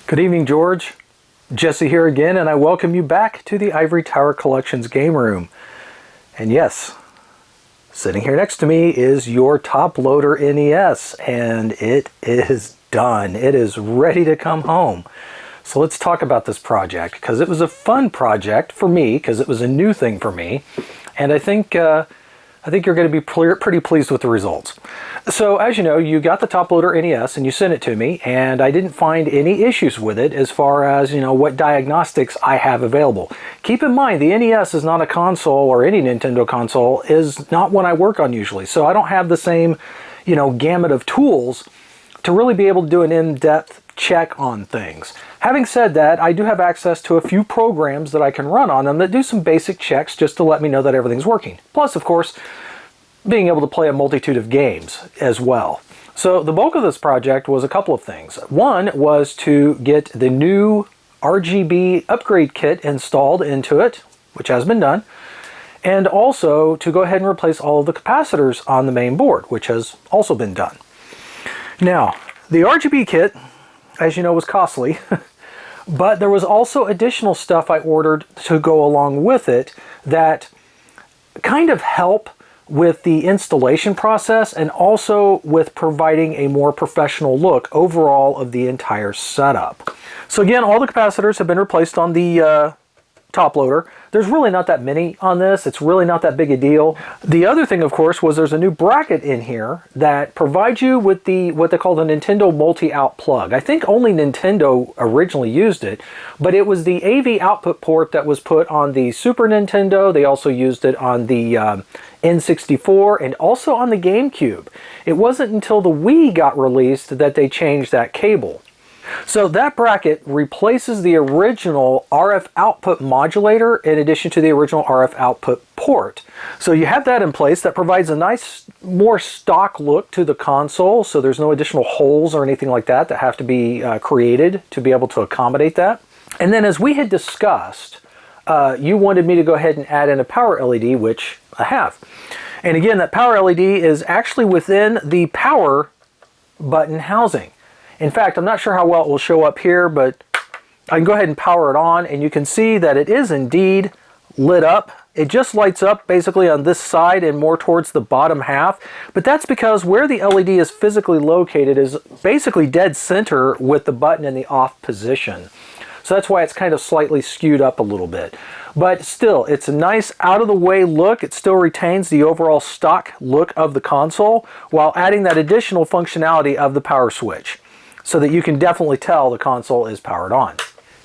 Good evening, George. Jesse here again, and I welcome you back to the Ivory Tower Collections game room. And yes, sitting here next to me is your top loader NES, and it is done. It is ready to come home. So let's talk about this project, because it was a fun project for me, because it was a new thing for me, and I think you're going to be pretty pleased with the results. So as you know, you got the top loader NES and you sent it to me, and I didn't find any issues with it as far as, what diagnostics I have available. Keep in mind, the NES is not a console, or any Nintendo console is not one I work on usually. So I don't have the same, gamut of tools to really be able to do an in-depth check on things. Having said that, I do have access to a few programs that I can run on them that do some basic checks just to let me know that everything's working. Plus, of course, being able to play a multitude of games as well. So the bulk of this project was a couple of things. One was to get the new RGB upgrade kit installed into it, which has been done, and also to go ahead and replace all of the capacitors on the main board, which has also been done. Now, the RGB kit, as you know, was costly, but there was also additional stuff I ordered to go along with it that kind of help with the installation process and also with providing a more professional look overall of the entire setup. So again, all the capacitors have been replaced on the top loader. There's really not that many on this. It's really not that big a deal. The other thing, of course, was there's a new bracket in here that provides you with what they call the Nin Multi-out plug. I think only Nintendo originally used it, but it was the AV output port that was put on the Super Nintendo. They also used it on the N64 and also on the GameCube. It wasn't until the Wii got released that they changed that cable. So that bracket replaces the original RF output modulator in addition to the original RF output port. So you have that in place. That provides a nice, more stock look to the console, so there's no additional holes or anything like that that have to be created to be able to accommodate that. And then as we had discussed, you wanted me to go ahead and add in a power LED, which I have. And again, that power LED is actually within the power button housing. In fact, I'm not sure how well it will show up here, but I can go ahead and power it on, and you can see that it is indeed lit up. It just lights up basically on this side and more towards the bottom half, but that's because where the LED is physically located is basically dead center with the button in the off position. So that's why it's kind of slightly skewed up a little bit. But still, it's a nice out-of-the-way look. It still retains the overall stock look of the console while adding that additional functionality of the power switch, so that you can definitely tell the console is powered on.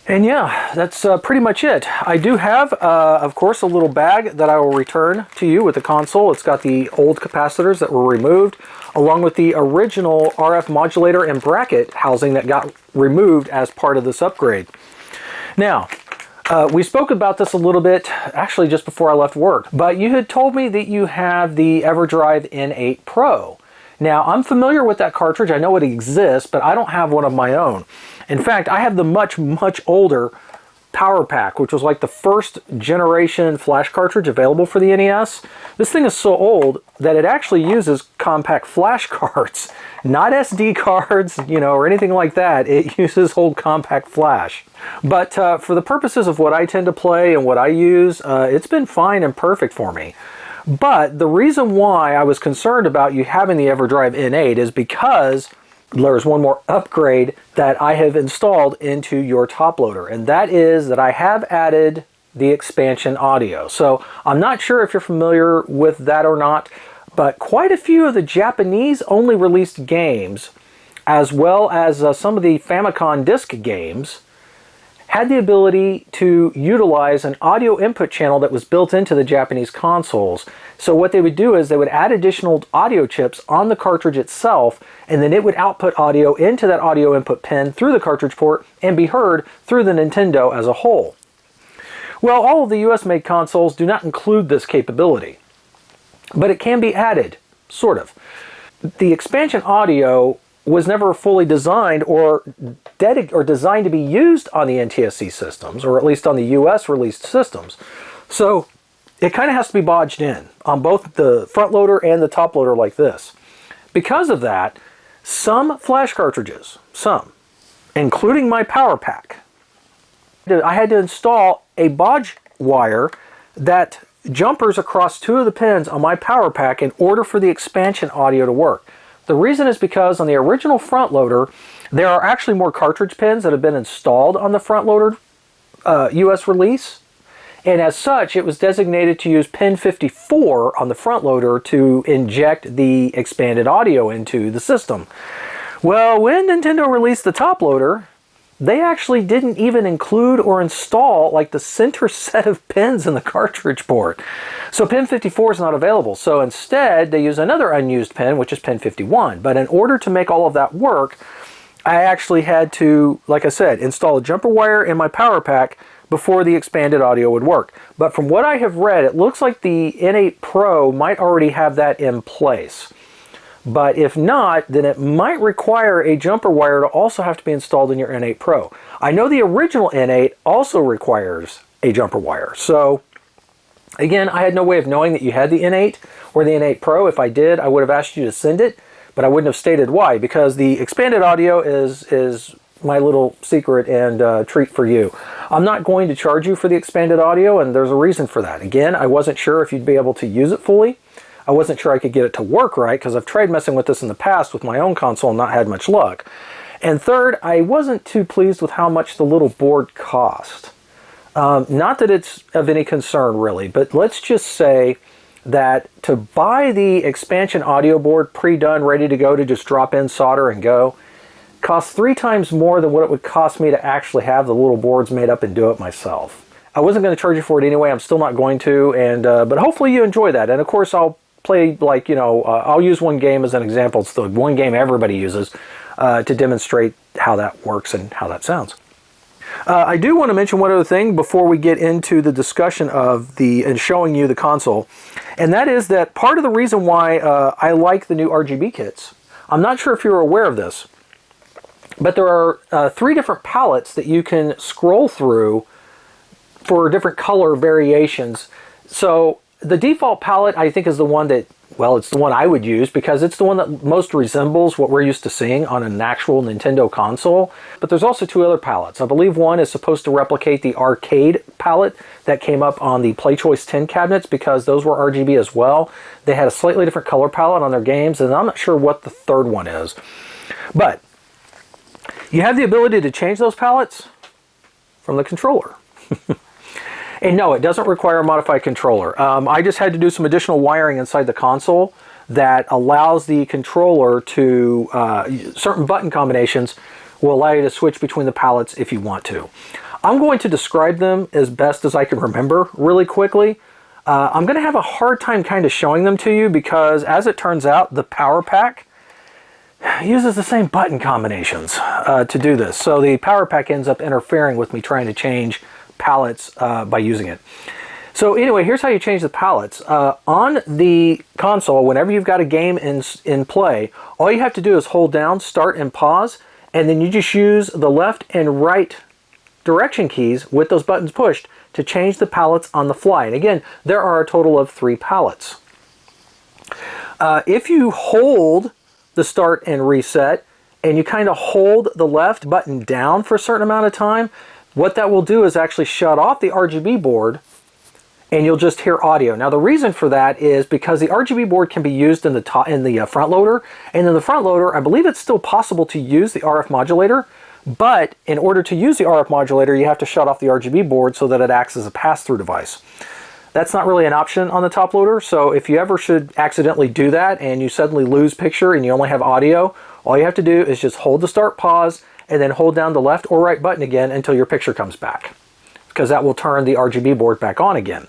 And yeah, that's pretty much it. I do have, of course, a little bag that I will return to you with the console. It's got the old capacitors that were removed, along with the original RF modulator and bracket housing that got removed as part of this upgrade. Now, we spoke about this a little bit, actually just before I left work, but you had told me that you have the EverDrive N8 Pro. Now, I'm familiar with that cartridge. I know it exists, but I don't have one of my own. In fact, I have the much, much older Power Pack, which was like the first generation flash cartridge available for the NES. This thing is so old that it actually uses compact flash cards, not SD cards, or anything like that. It uses old compact flash. But for the purposes of what I tend to play and what I use, it's been fine and perfect for me. But the reason why I was concerned about you having the EverDrive N8 is because there's one more upgrade that I have installed into your top loader, and that is that I have added the expansion audio. So I'm not sure if you're familiar with that or not, but quite a few of the Japanese only released games, as well as some of the Famicom disc games, had the ability to utilize an audio input channel that was built into the Japanese consoles. So what they would do is they would add additional audio chips on the cartridge itself, and then it would output audio into that audio input pin through the cartridge port and be heard through the Nintendo as a whole. Well, all of the US-made consoles do not include this capability, but it can be added, sort of. The expansion audio was never fully designed or designed to be used on the NTSC systems, or at least on the US released systems. So it kind of has to be bodged in on both the front loader and the top loader like this. Because of that, some flash cartridges, including my power pack. I had to install a bodge wire that jumpers across 2 of the pins on my power pack in order for the expansion audio to work. The reason is because on the original front loader, there are actually more cartridge pins that have been installed on the front loader US release. And as such, it was designated to use pin 54 on the front loader to inject the expanded audio into the system. Well, when Nintendo released the top loader, they actually didn't even include or install like the center set of pins in the cartridge port. So pin 54 is not available. So instead, they use another unused pin, which is pin 51. But in order to make all of that work, I actually had to, like I said, install a jumper wire in my power pack before the expanded audio would work. But from what I have read, it looks like the N8 Pro might already have that in place. But if not, then it might require a jumper wire to also have to be installed in your N8 Pro. I know the original N8 also requires a jumper wire. So again, I had no way of knowing that you had the N8 or the N8 Pro. If I did, I would have asked you to send it, but I wouldn't have stated why, because the expanded audio is my little secret and treat for you. I'm not going to charge you for the expanded audio, and there's a reason for that. Again, I wasn't sure if you'd be able to use it fully. I wasn't sure I could get it to work right, because I've tried messing with this in the past with my own console and not had much luck. And third, I wasn't too pleased with how much the little board cost. Not that it's of any concern really, but let's just say that to buy the expansion audio board pre-done, ready to go to just drop in, solder, and go, costs 3 times more than what it would cost me to actually have the little boards made up and do it myself. I wasn't going to charge you for it anyway. I'm still not going to, and but hopefully you enjoy that. And of course, I'll play, like, you know, I'll use one game as an example. It's the one game everybody uses to demonstrate how that works and how that sounds. I do want to mention one other thing before we get into the discussion of and showing you the console, and that is that part of the reason why I like the new RGB kits, I'm not sure if you're aware of this, but there are 3 different palettes that you can scroll through for different color variations. So the default palette, I think, is the one that, well, it's the one I would use because it's the one that most resembles what we're used to seeing on an actual Nintendo console. But there's also 2 other palettes. I believe one is supposed to replicate the arcade palette that came up on the PlayChoice 10 cabinets, because those were RGB as well. They had a slightly different color palette on their games, and I'm not sure what the third one is. But you have the ability to change those palettes from the controller. And no, it doesn't require a modified controller. I just had to do some additional wiring inside the console that allows the controller to, certain button combinations will allow you to switch between the palettes if you want to. I'm going to describe them as best as I can remember really quickly. I'm going to have a hard time kind of showing them to you because, as it turns out, the power pack uses the same button combinations to do this. So the power pack ends up interfering with me trying to change palettes by using it. So anyway, here's how you change the palettes. On the console, whenever you've got a game in play, all you have to do is hold down start and pause, and then you just use the left and right direction keys with those buttons pushed to change the palettes on the fly. And again, there are a total of 3 palettes. If you hold the start and reset and you kind of hold the left button down for a certain amount of time, what that will do is actually shut off the RGB board and you'll just hear audio. Now the reason for that is because the RGB board can be used in the front loader, and in the front loader I believe it's still possible to use the RF modulator, but in order to use the RF modulator you have to shut off the RGB board so that it acts as a pass-through device. That's not really an option on the top loader, so if you ever should accidentally do that and you suddenly lose picture and you only have audio, all you have to do is just hold the start pause and then hold down the left or right button again until your picture comes back, because that will turn the RGB board back on again.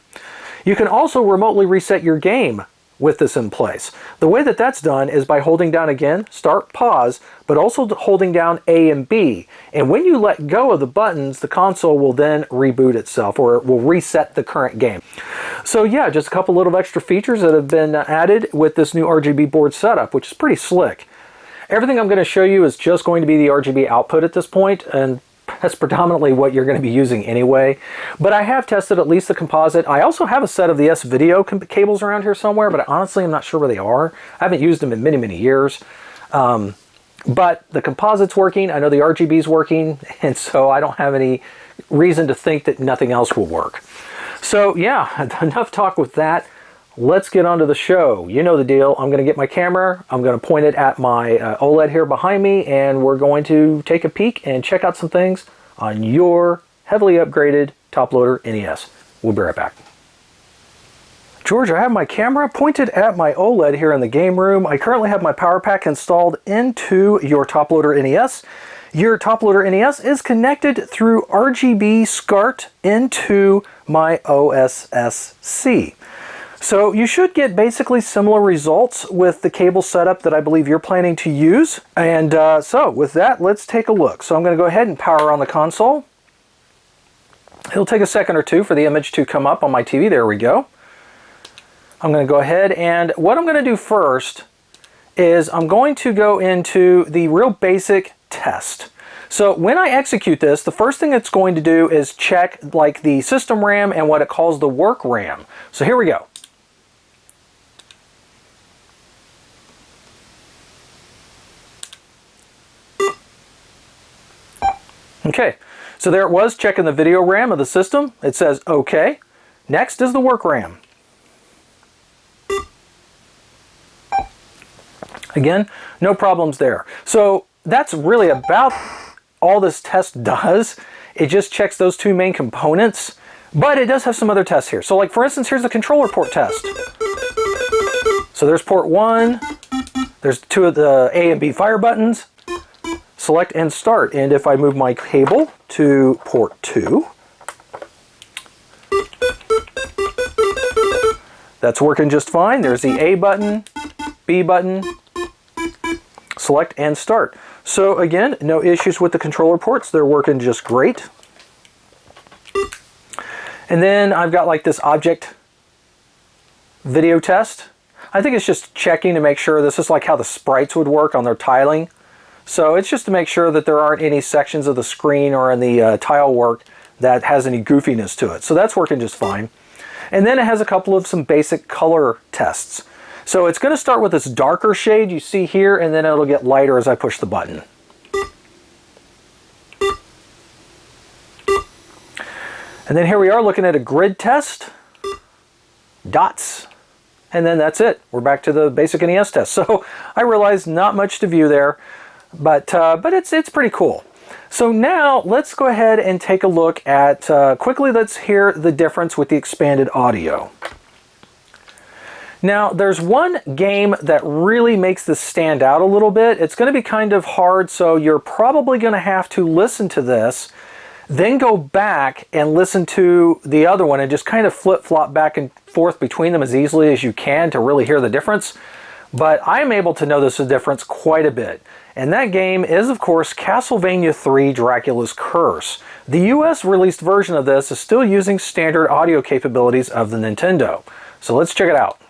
You can also remotely reset your game with this in place. The way that that's done is by holding down again, start, pause, but also holding down A and B. And when you let go of the buttons, the console will then reboot itself, or it will reset the current game. So yeah, just a couple little extra features that have been added with this new RGB board setup, which is pretty slick. Everything I'm going to show you is just going to be the RGB output at this point, and that's predominantly what you're going to be using anyway. But I have tested at least the composite. I also have a set of the S-Video cables around here somewhere, but honestly I'm not sure where they are. I haven't used them in many, many years. But the composite's working, I know the RGB's working, and so I don't have any reason to think that nothing else will work. So yeah, enough talk with that. Let's get on to the show. You know the deal. I'm going to get my camera, I'm going to point it at my OLED here behind me, and we're going to take a peek and check out some things on your heavily upgraded top-loader NES. We'll be right back. George, I have my camera pointed at my OLED here in the game room. I currently have my power pack installed into your top-loader NES. Your top-loader NES is connected through RGB SCART into my OSSC. So you should get basically similar results with the cable setup that I believe you're planning to use. And so with that, let's take a look. So I'm going to go ahead and power on the console. It'll take a second or two for the image to come up on my TV. There we go. I'm going to go ahead, and what I'm going to do first is I'm going to go into the real basic test. So when I execute this, the first thing it's going to do is check like the system RAM and what it calls the work RAM. So here we go. Okay, so there it was, checking the video RAM of the system. It says OK. Next is the work RAM. Again, no problems there. So that's really about all this test does. It just checks those two main components, but it does have some other tests here. So like for instance, here's the controller port test. So there's port 1, there's two of the A and B fire buttons, select and start. And if I move my cable to port 2, that's working just fine. There's the A button, B button, select and start. So again, no issues with the controller ports. They're working just great. And then I've got like this object video test. I think it's just checking to make sure this is like how the sprites would work on their tiling. So it's just to make sure that there aren't any sections of the screen or in the tile work that has any goofiness to it. So that's working just fine. And then it has a couple of some basic color tests. So it's going to start with this darker shade you see here, and then it'll get lighter as I push the button. And then here we are looking at a grid test. Dots. And then that's it. We're back to the basic NES test. So I realize not much to view there, but it's pretty cool. So now let's go ahead and take a look at, quickly let's hear the difference with the expanded audio. Now, there's one game that really makes this stand out a little bit. It's going to be kind of hard, so you're probably going to have to listen to this, then go back and listen to the other one and just kind of flip-flop back and forth between them as easily as you can to really hear the difference. But I'm able to notice the difference quite a bit. And that game is, of course, Castlevania 3 Dracula's Curse. The US released version of this is still using standard audio capabilities of the Nintendo. So let's check it out.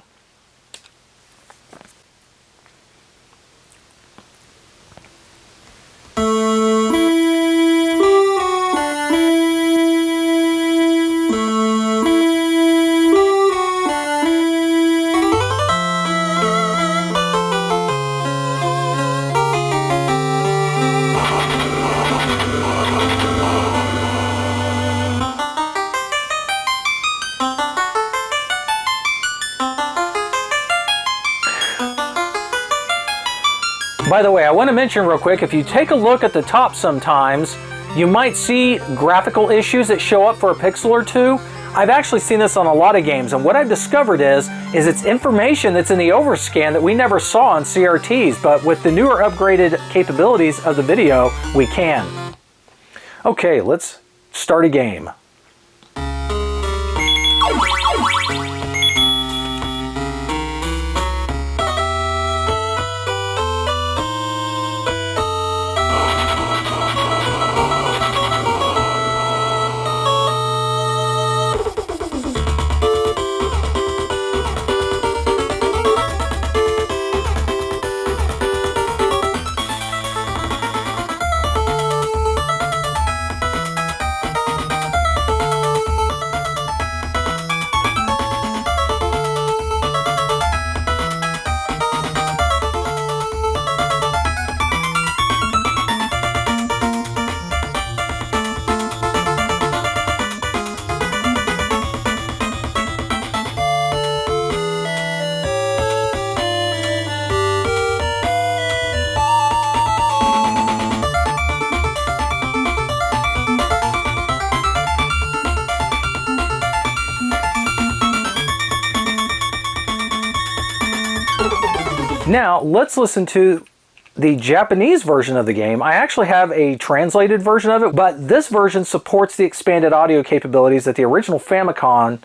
By the way, I want to mention real quick, if you take a look at the top sometimes, you might see graphical issues that show up for a pixel or two. I've actually seen this on a lot of games, and what I've discovered is it's information that's in the overscan that we never saw on CRTs, but with the newer upgraded capabilities of the video, we can. Okay, let's start a game. Now, let's listen to the Japanese version of the game. I actually have a translated version of it, but this version supports the expanded audio capabilities that the original Famicom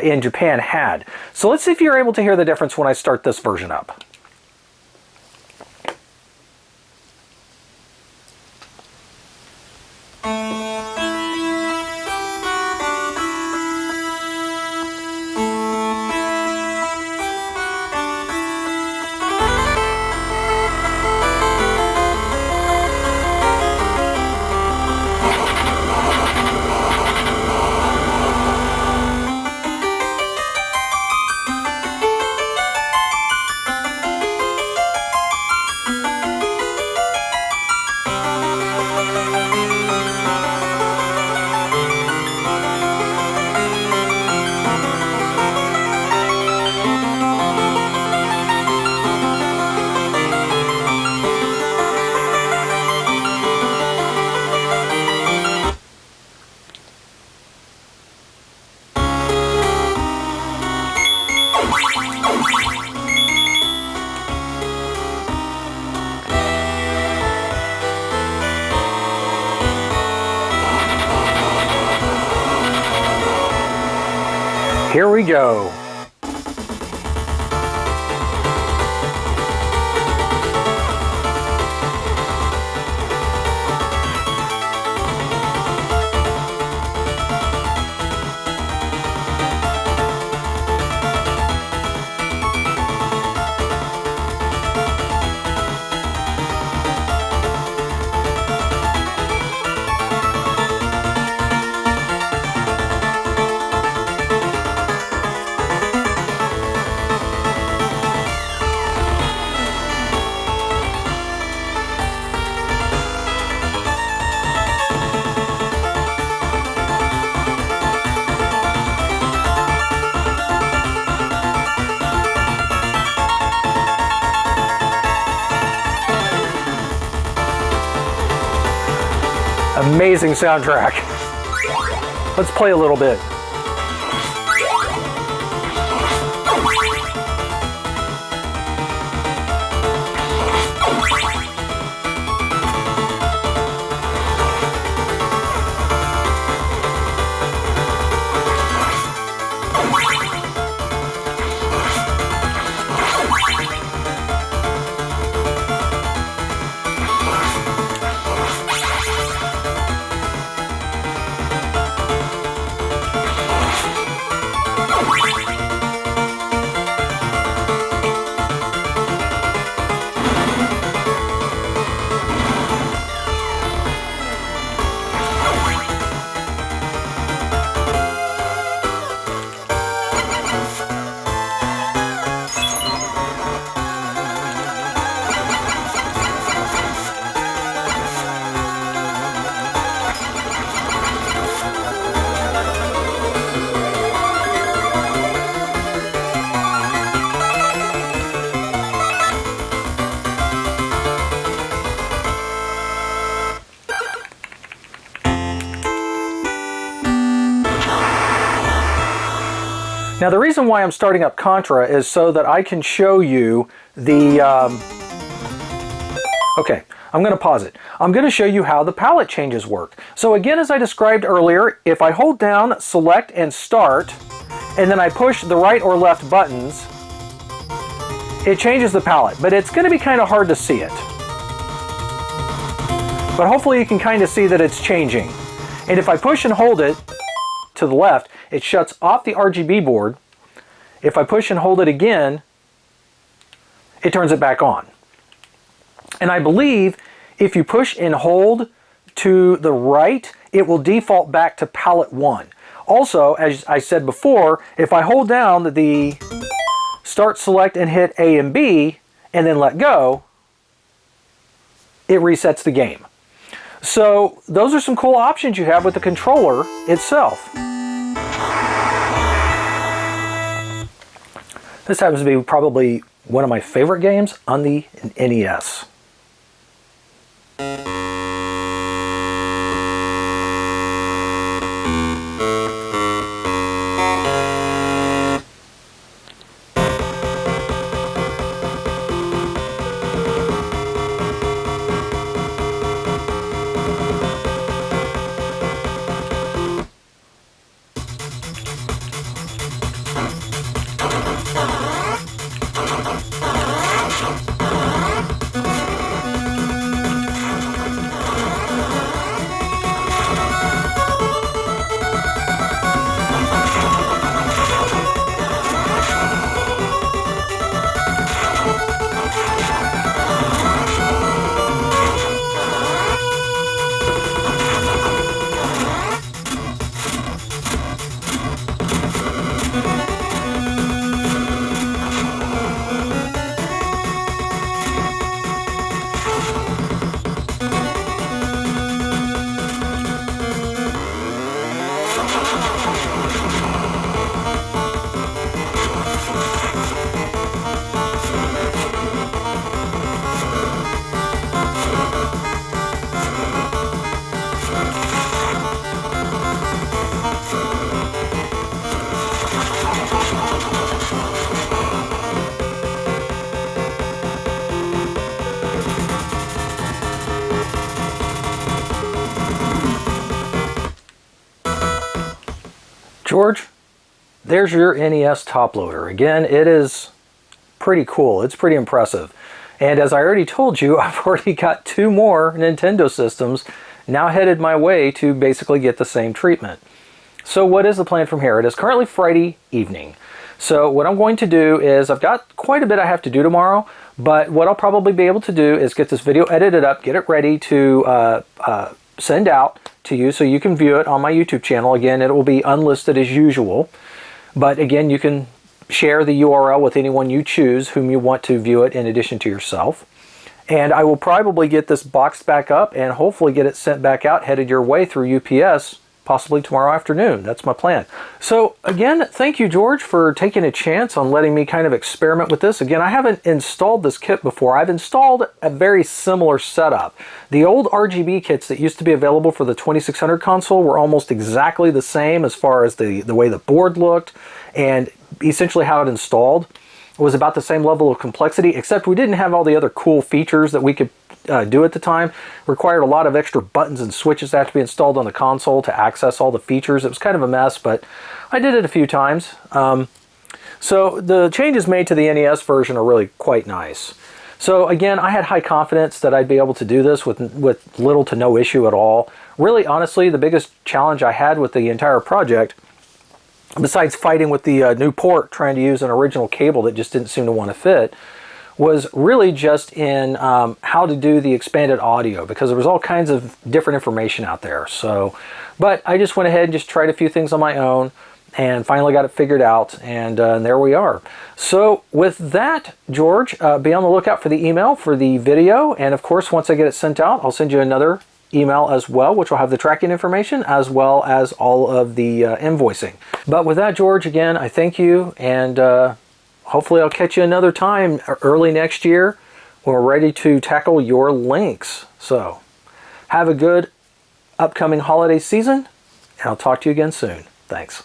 in Japan had. So let's see if you're able to hear the difference when I start this version up. Here we go. Amazing soundtrack. Let's play a little bit. Now the reason why I'm starting up Contra is so that I can show you the, okay, I'm going to pause it. I'm going to show you how the palette changes work. So again, as I described earlier, if I hold down, select, and start, and then I push the right or left buttons, it changes the palette, but it's going to be kind of hard to see it. But hopefully you can kind of see that it's changing. And if I push and hold it to the left, it shuts off the RGB board. If I push and hold it again, it turns it back on. And I believe if you push and hold to the right, it will default back to palette 1. Also, as I said before, if I hold down the start, select, and hit A and B, and then let go, it resets the game. So those are some cool options you have with the controller itself. This happens to be probably one of my favorite games on the NES. George, there's your NES top loader. Again, it is pretty cool. It's pretty impressive. And as I already told you, I've already got 2 more Nintendo systems now headed my way to basically get the same treatment. So what is the plan from here? It is currently Friday evening. So what I'm going to do is, I've got quite a bit I have to do tomorrow, but what I'll probably be able to do is get this video edited up, get it ready to send out to you so you can view it on my YouTube channel. Again, it will be unlisted as usual, but again, you can share the URL with anyone you choose whom you want to view it in addition to yourself. And I will probably get this boxed back up and hopefully get it sent back out, headed your way through UPS, possibly tomorrow afternoon. That's my plan. So again, thank you, George, for taking a chance on letting me kind of experiment with this. Again, I haven't installed this kit before. I've installed a very similar setup. The old RGB kits that used to be available for the 2600 console were almost exactly the same as far as the way the board looked and essentially how it installed. It was about the same level of complexity, except we didn't have all the other cool features that we could do at the time. It required a lot of extra buttons and switches that had to be installed on the console to access all the features. It was kind of a mess, but I did it a few times. So the changes made to the NES version are really quite nice. So again, I had high confidence that I'd be able to do this with little to no issue at all. Really, honestly, the biggest challenge I had with the entire project, besides fighting with the new port, trying to use an original cable that just didn't seem to want to fit, was really just in how to do the expanded audio, because there was all kinds of different information out there. So, but I just went ahead and just tried a few things on my own and finally got it figured out, and there we are. So with that, George, be on the lookout for the email for the video, and of course once I get it sent out, I'll send you another email as well, which will have the tracking information as well as all of the invoicing. But with that, George, again, I thank you, and hopefully I'll catch you another time early next year when we're ready to tackle your links. So have a good upcoming holiday season, and I'll talk to you again soon. Thanks.